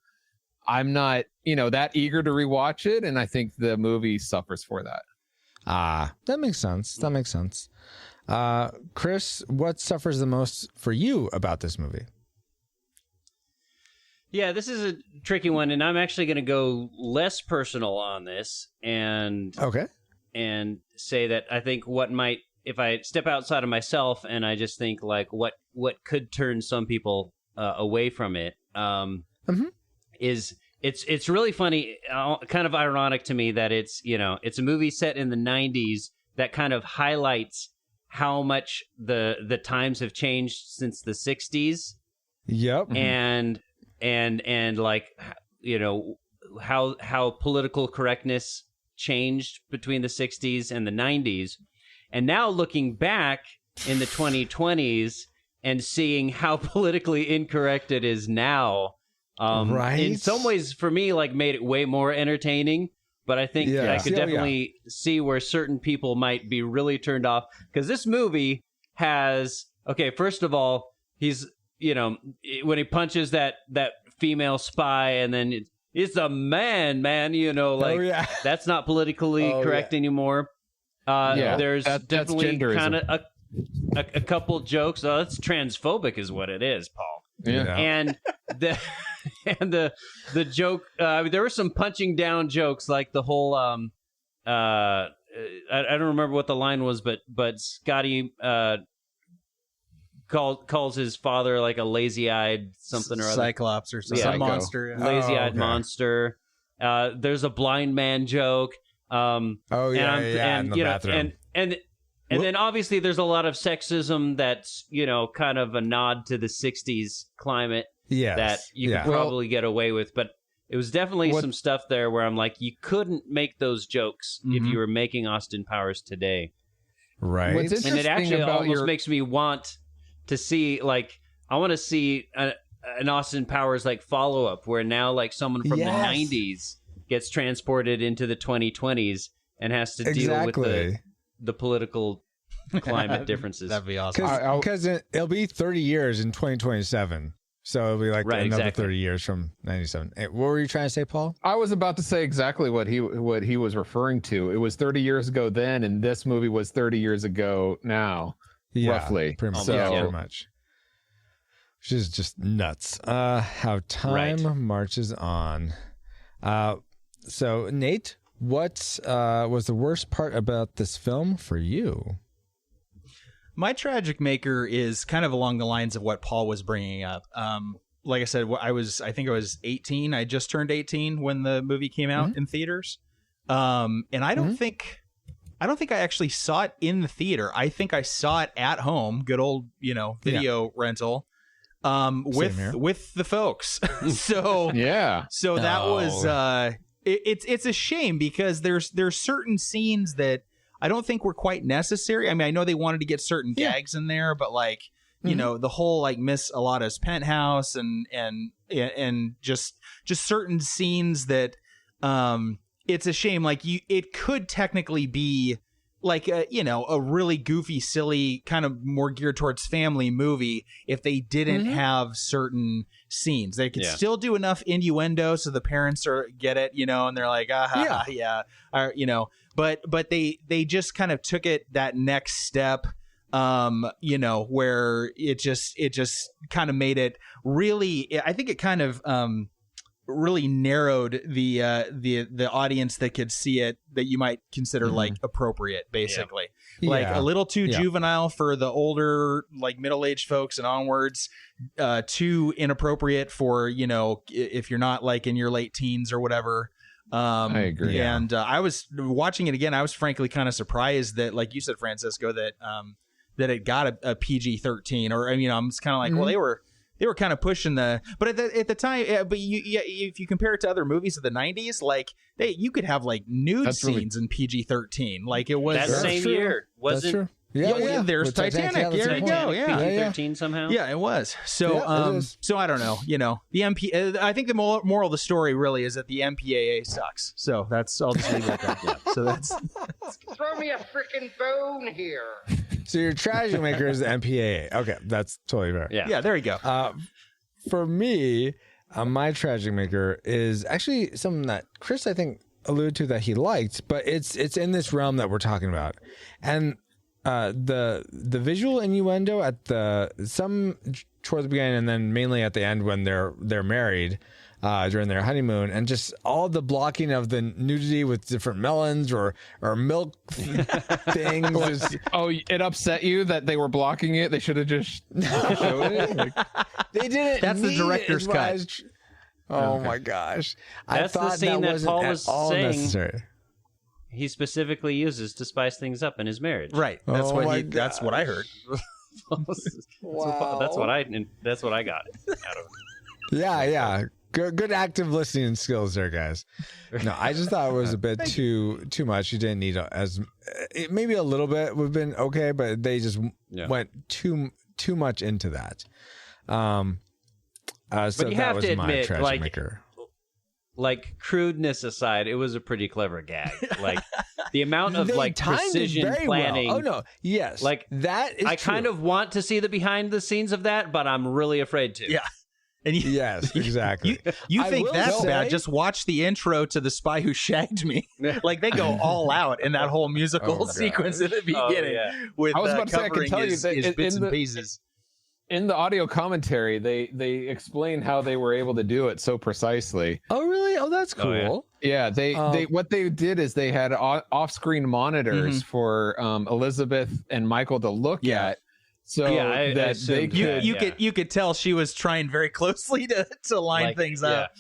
I'm not, that eager to rewatch it. And I think the movie suffers for that. That makes sense. Chris, what suffers the most for you about this movie? Yeah, this is a tricky one, and I'm actually going to go less personal on this and say that I think if I step outside of myself and I just think like what could turn some people away from it, is it's really funny, kind of ironic to me that it's a movie set in the 90s that kind of highlights how much the times have changed since the 60s. Yep. And like, how political correctness changed between the 60s and the 90s. And now looking back in the 2020s and seeing how politically incorrect it is now, in some ways for me, like made it way more entertaining. But I think I could definitely see where certain people might be really turned off, because this movie has, first of all, he's, when he punches that female spy, and then it's a man, that's not politically correct anymore. There's definitely kind of a couple jokes. That's transphobic is what it is, Paul. Yeah. And the joke, there were some punching down jokes, like the whole I don't remember what the line was, but Scotty calls his father like a lazy-eyed something or other. Cyclops or something. Yeah, monster. Lazy-eyed monster. There's a blind man joke. In the bathroom. And then obviously there's a lot of sexism that's, kind of a nod to the 60s climate that you could probably get away with. But it was definitely some stuff there where I'm like, you couldn't make those jokes if you were making Austin Powers today. Right. And it actually almost makes me want to see, like, I want to see an Austin Powers, like, follow-up where now, like, someone from the 90s gets transported into the 2020s and has to deal with the political climate differences. That'd be awesome. Because it'll be 30 years in 2027. So it'll be like another 30 years from 97. What were you trying to say, Paul? I was about to say exactly what he was referring to. It was 30 years ago then, and this movie was 30 years ago now, roughly. Pretty much. Which is just nuts. How time marches on. So, Nate, what was the worst part about this film for you? My tragic maker is kind of along the lines of what Paul was bringing up. Like I said, I think I was 18. I just turned 18 when the movie came out in theaters. And I don't think I actually saw it in the theater. I think I saw it at home, good old, video rental, with the folks. So that was it's a shame because there's certain scenes that I don't think were quite necessary. I mean, I know they wanted to get certain gags in there, but like, the whole like Miss Alada's penthouse and just certain scenes that it's a shame. Like it could technically be like a really goofy, silly, kind of more geared towards family movie if they didn't have certain scenes. They could still do enough innuendo so the parents get it, and they're like, but they just kind of took it that next step, where it just kind of made it really, I think it kind of really narrowed the audience that could see it, that you might consider like appropriate, basically. Like a little too juvenile for the older, like middle-aged folks and onwards, too inappropriate for, if you're not like in your late teens or whatever. I agree. And I was watching it again. I was frankly kind of surprised that, like you said, Francisco, that it got a PG-13, or I'm just kind of like, well, they were kind of pushing but at the time, but if you compare it to other movies of the 90s, like you could have like nude scenes in PG-13 , like it was that same year, wasn't? That's true. Yeah. There's Titanic. There you go. Yeah, PG-13 somehow. Yeah, it was. So, so I don't know. The MP. I think the moral of the story really is that the MPAA sucks. So I'll just leave it at that. So that's. Throw me a freaking bone here. So your tragic maker is the MPAA. Okay, that's totally fair. Yeah. There you go. For me, my tragic maker is actually something that Chris, I think, alluded to that he liked, but it's in this realm that we're talking about, and. The visual innuendo at some towards the beginning and then mainly at the end when they're married during their honeymoon, and just all the blocking of the nudity with different melons or milk things. It upset you that they were blocking it? They should have just showed it. They didn't. That's the director's cut. My gosh! That's I thought the scene that Paul was saying. Necessary. He specifically uses to spice things up in his marriage. Right. That's what I heard. Wow. That's what I got out of it. Yeah. Good active listening skills there, guys. No, I just thought it was a bit too much. You didn't need maybe a little bit would have been okay, but they just went too much into that. So but you that have was to my admit, tragic maker. Like crudeness aside, it was a pretty clever gag. Like the amount of like precision planning. Well. Oh no, yes, like that is. I kind of want to see the behind the scenes of that, but I'm really afraid to. Yeah, and yes, exactly. You think that's bad? Just watch the intro to The Spy Who Shagged Me. Like they go all out in that whole musical sequence at the beginning. With I was about to say, I can tell you his that bits and pieces. In the audio commentary, they explain how they were able to do it so precisely. Oh, really? Oh, that's cool. Yeah, they what they did is they had off-screen monitors for Elizabeth and Michael to look at, so that they could. You could tell she was trying very closely to line things up.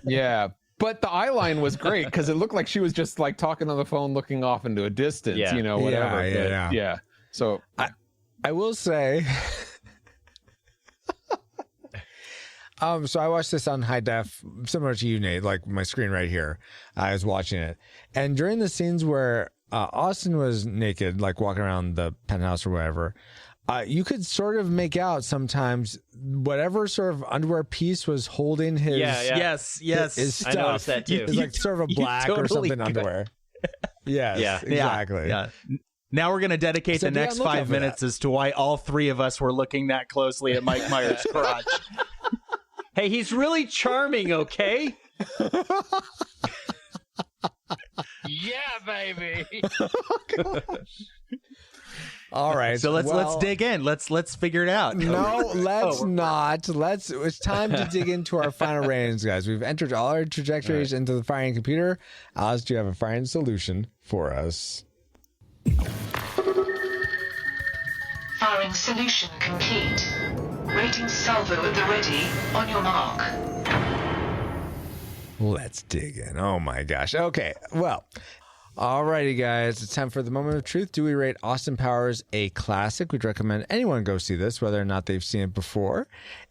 Yeah, But the eye line was great because it looked like she was just like talking on the phone, looking off into a distance, Yeah. you know, whatever. Yeah. So I will say, so I watched this on high def, similar to you, Nate, like my screen right here. I was watching it. And during the scenes where Austin was naked, like walking around the penthouse or whatever, you could sort of make out sometimes whatever sort of underwear piece was holding his Yes. his stuff. I noticed that too. It's like sort of a black or totally something underwear. Yes, Yeah. exactly. Yeah. Now we're going to dedicate So the be on next lookout 5 for minutes as to why all three of us were looking that closely at Mike Myers' crotch. Hey, he's really charming, okay? Yeah, baby. All right. So let's dig in. Let's figure it out. No, let's not. It's time to dig into our final ratings, guys. We've entered all our trajectories into the firing computer. Alice, do you have a firing solution for us? Firing solution complete. Rating salvo at the ready. On your mark. Let's dig in. Oh my gosh. Okay. Well, alrighty, guys. It's time for the moment of truth. Do we rate Austin Powers a classic? We'd recommend anyone go see this, whether or not they've seen it before.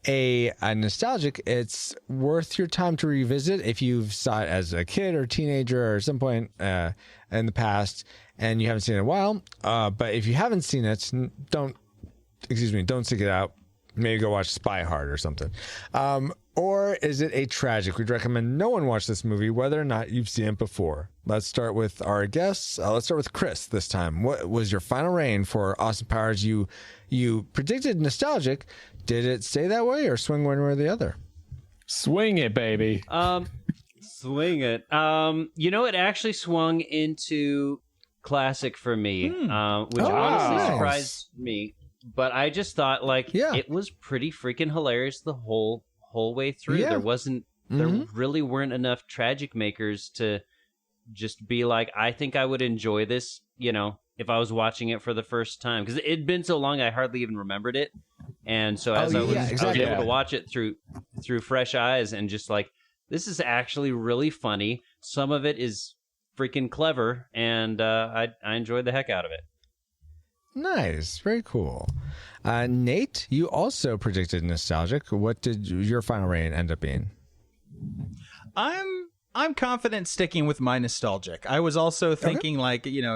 A nostalgic, it's worth your time to revisit if you've saw it as a kid or teenager or some point in the past and you haven't seen it in a while. But if you haven't seen it, don't seek it out. Maybe go watch Spy Hard or something. Or is it a tragic? We'd recommend no one watch this movie, whether or not you've seen it before. Let's start with our guests. Let's start with Chris this time. What was your final reign for Austin Powers? You predicted nostalgic. Did it stay that way or swing one way or the other? swing it, baby. Swing it. It actually swung into classic for me, which honestly surprised me. But I just thought, it was pretty freaking hilarious the whole way through. Yeah. There really weren't enough tragic makers to just be like, I think I would enjoy this, if I was watching it for the first time. Because it'd been so long, I hardly even remembered it. And so as I was able to watch it through fresh eyes and just this is actually really funny. Some of it is freaking clever, and I enjoyed the heck out of it. Nice. Very cool. Nate, you also predicted nostalgic. What did your final reign end up being? I'm confident sticking with my nostalgic. I was also thinking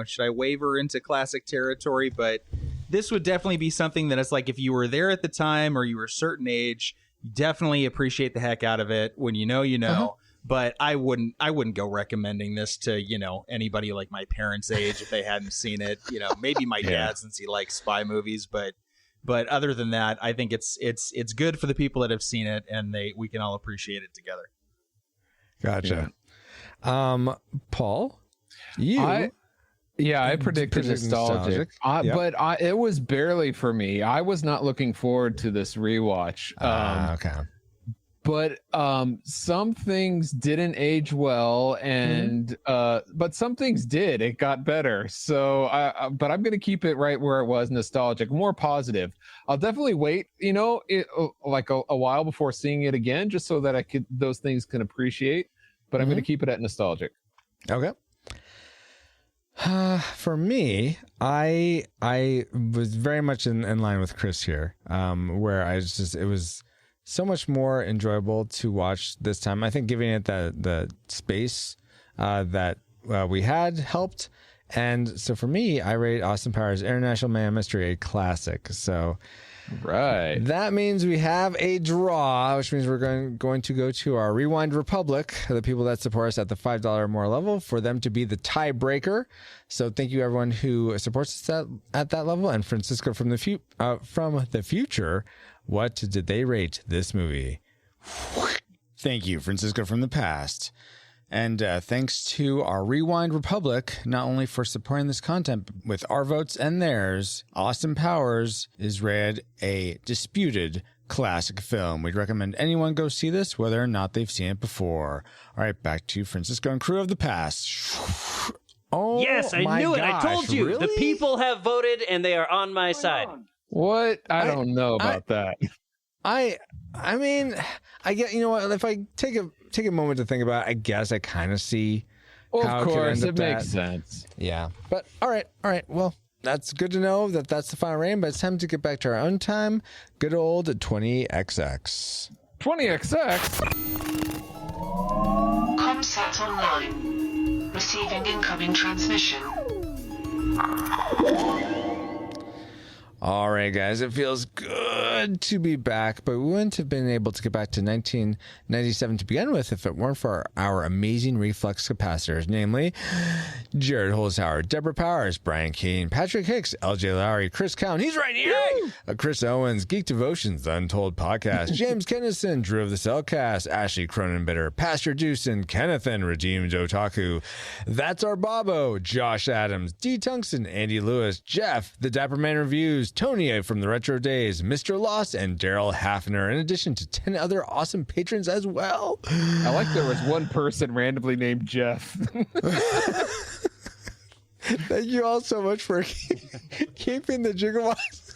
should I waver into classic territory? But this would definitely be something that is if you were there at the time or you were a certain age, you definitely appreciate the heck out of it. When you know. But I wouldn't go recommending this to, anybody like my parents' age if they hadn't seen it. Maybe my dad, since he likes spy movies, but other than that, I think it's good for the people that have seen it, and we can all appreciate it together. Gotcha. Paul, I predicted nostalgic. But it was barely for me. I was not looking forward to this rewatch. Okay. But some things didn't age well, and but some things did. It got better. So, but I'm gonna keep it right where it was, nostalgic, more positive. I'll definitely wait, a while before seeing it again, just so that those things can appreciate. But I'm gonna keep it at nostalgic. Okay. For me, I was very much in line with Chris here, where it was so much more enjoyable to watch this time. I think giving it the space that we had helped. And so for me, I rate Austin Powers International Man Mystery a classic. So right, that means we have a draw, which means we're going to go to our Rewind Republic, the people that support us at the $5 or more level, for them to be the tiebreaker. So thank you everyone who supports us at that level. And Francisco from the future, what did they rate this movie? Thank you, Francisco from the past. And thanks to our Rewind Republic, not only for supporting this content, but with our votes and theirs, Austin Powers is rated a disputed classic film. We'd recommend anyone go see this, whether or not they've seen it before. All right, back to Francisco and crew of the past. Oh, yes, I knew it. I told you. Really? The people have voted, and they are on my side. What? I don't know about that. I mean, I get, if I take take a moment to think about it, I guess I kind of see Well, how of course, it it could end up makes sense. Yeah. But all right. Well, that's good to know that that's the final rating, but it's time to get back to our own time. Good old 20XX. 20XX. Comsat online. Receiving incoming transmission. All right, guys, it feels good to be back, but we wouldn't have been able to get back to 1997 to begin with if it weren't for our amazing reflux capacitors, namely Jared Holzhauer, Deborah Powers, Brian Keane, Patrick Hicks, LJ Lowry, Chris Cowan, he's right here, Chris Owens, Geek Devotions, The Untold Podcast, James Kennison, Drew of the Cellcast, Ashley Cronenbitter, Pastor Deucin, Kennethan, Redeemed Otaku, That's Our Bobo, Josh Adams, D. Tungsten, Andy Lewis, Jeff, The Dapper Man Reviews, Tony from the Retro Days, Mr. Lost, and Daryl Hafner, in addition to 10 other awesome patrons as well. I like there was one person randomly named Jeff. Thank you all so much for keeping the gigawatts.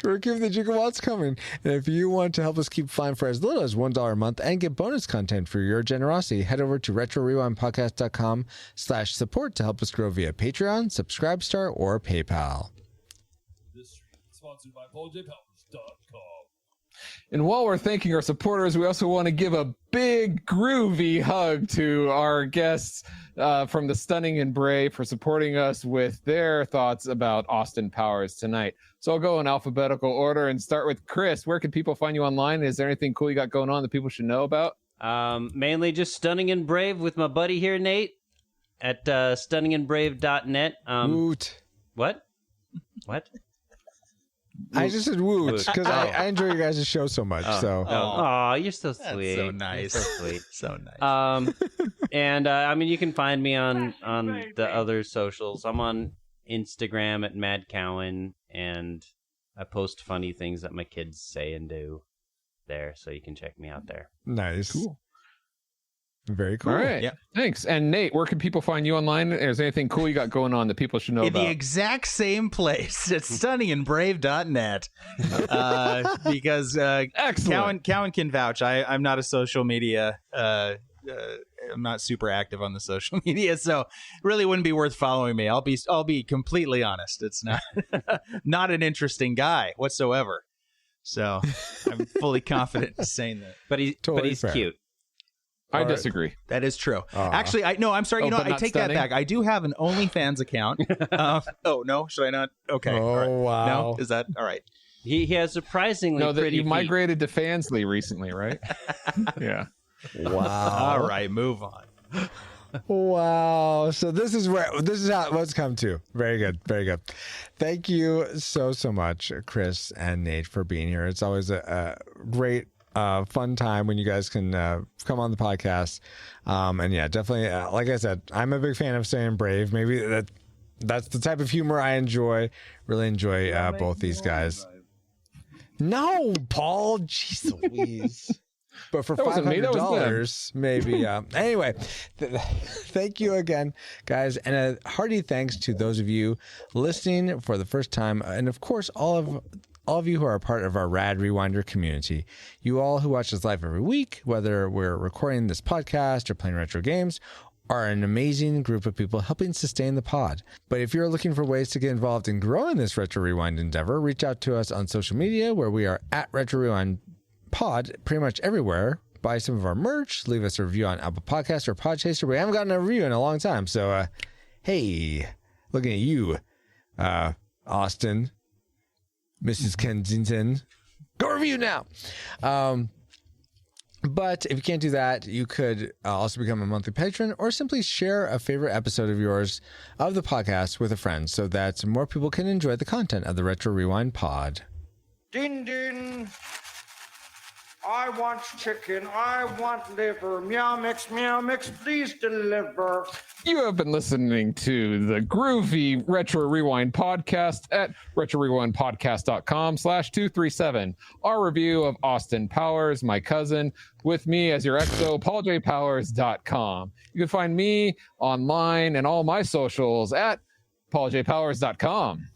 We're keeping the gigawatts coming. And if you want to help us keep flying for as little as $1 a month and get bonus content for your generosity, head over to retrorewindpodcast.com/support to help us grow via Patreon, Subscribestar, or PayPal. Sponsored by PaulJPowers.com. And while we're thanking our supporters, we also want to give a big groovy hug to our guests from the Stunning and Brave for supporting us with their thoughts about Austin Powers tonight. So I'll go in alphabetical order and start with Chris. Where can people find you online? Is there anything cool you got going on that people should know about? Mainly just Stunning and Brave with my buddy here, Nate, at stunningandbrave.net. Woot. What? I just said woot because I enjoy you guys' show so much. Oh, you're so sweet. That's so nice. You're so sweet. So nice. And I mean, you can find me on the other socials. I'm on Instagram at Mad Cowan, and I post funny things that my kids say and do there, so you can check me out there. Nice. Cool. Very cool. All right. Yeah. Thanks. And Nate, where can people find you online? Is there anything cool you got going on that people should know In about? the exact same place at stunningandbrave.net. Because Excellent. Cowan can vouch. I'm not a social media. I'm not super active on the social media, so it really wouldn't be worth following me. I'll be completely honest. It's not an interesting guy whatsoever. So I'm fully confident in saying that. But he's fair. cute. I disagree. That is true. Actually, I'm sorry. Oh, but I not take stunning? that back. I do have an OnlyFans account. Oh, no? Should I not? Okay. Oh, all right. wow. No? Is that all right? He has surprisingly No, that pretty you feet. migrated to Fansly recently, right? Yeah. Wow. All right. Move on. Wow. So this is how what's come to. Very good. Very good. Thank you so much, Chris and Nate, for being here. It's always a great fun time when you guys can come on the podcast. And yeah, definitely, like I said, I'm a big fan of Staying Brave. Maybe that's the type of humor I enjoy. Really enjoy both these guys. No, Paul. Jeez Louise. But for That wasn't me, that was $500, maybe. Anyway, thank you again, guys. And a hearty thanks to those of you listening for the first time. And of course, all of you who are a part of our Rad Rewinder community. You all who watch us live every week, whether we're recording this podcast or playing retro games, are an amazing group of people helping sustain the pod. But if you're looking for ways to get involved in growing this Retro Rewind endeavor, reach out to us on social media, where we are at Retro Rewind Pod pretty much everywhere. Buy some of our merch, leave us a review on Apple Podcasts or Podchaser. We haven't gotten a review in a long time. So, hey, looking at you, Austin, Mrs. Kensington, go review now. But if you can't do that, you could also become a monthly patron or simply share a favorite episode of yours of the podcast with a friend so that more people can enjoy the content of the Retro Rewind Pod. Din din. I want chicken. I want liver. Meow mix, please deliver. You have been listening to the groovy Retro Rewind podcast at retrorewindpodcast.com/237. Our review of Austin Powers, my cousin, with me as your XO, pauljpowers.com. You can find me online and all my socials at pauljpowers.com.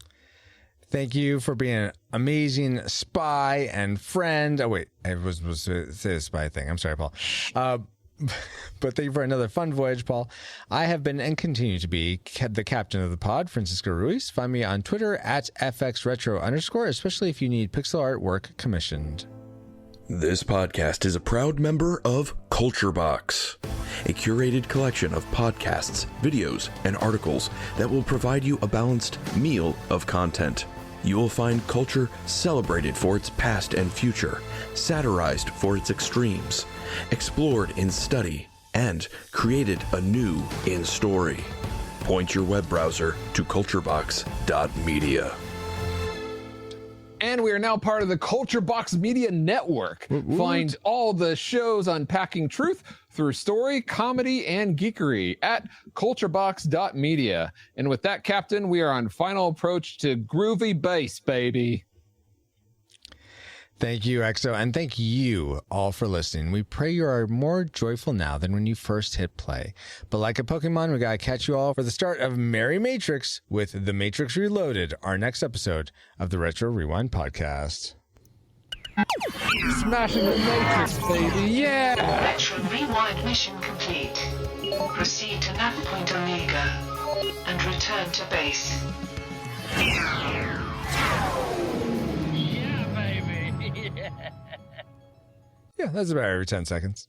Thank you for being an amazing spy and friend. Oh, wait. I was supposed to say a spy thing. I'm sorry, Paul. But thank you for another fun voyage, Paul. I have been and continue to be the captain of the pod, Francisco Ruiz. Find me on Twitter at FXRetro_, especially if you need pixel art work commissioned. This podcast is a proud member of Culture Box, a curated collection of podcasts, videos, and articles that will provide you a balanced meal of content. You will find culture celebrated for its past and future, satirized for its extremes, explored in study, and created anew in story. Point your web browser to culturebox.media. And we are now part of the Culture Box Media Network. Find all the shows unpacking truth through story, comedy, and geekery at culturebox.media. And with that, Captain, we are on final approach to groovy bass, baby. Thank you, EXO, and thank you all for listening. We pray you are more joyful now than when you first hit play. But like a Pokemon, we gotta catch you all for the start of Merry Matrix with The Matrix Reloaded, our next episode of the Retro Rewind podcast. Smashing the Matrix, baby, yeah! Retro Rewind mission complete. Proceed to nav point Omega and return to base. Yeah, that's about every 10 seconds.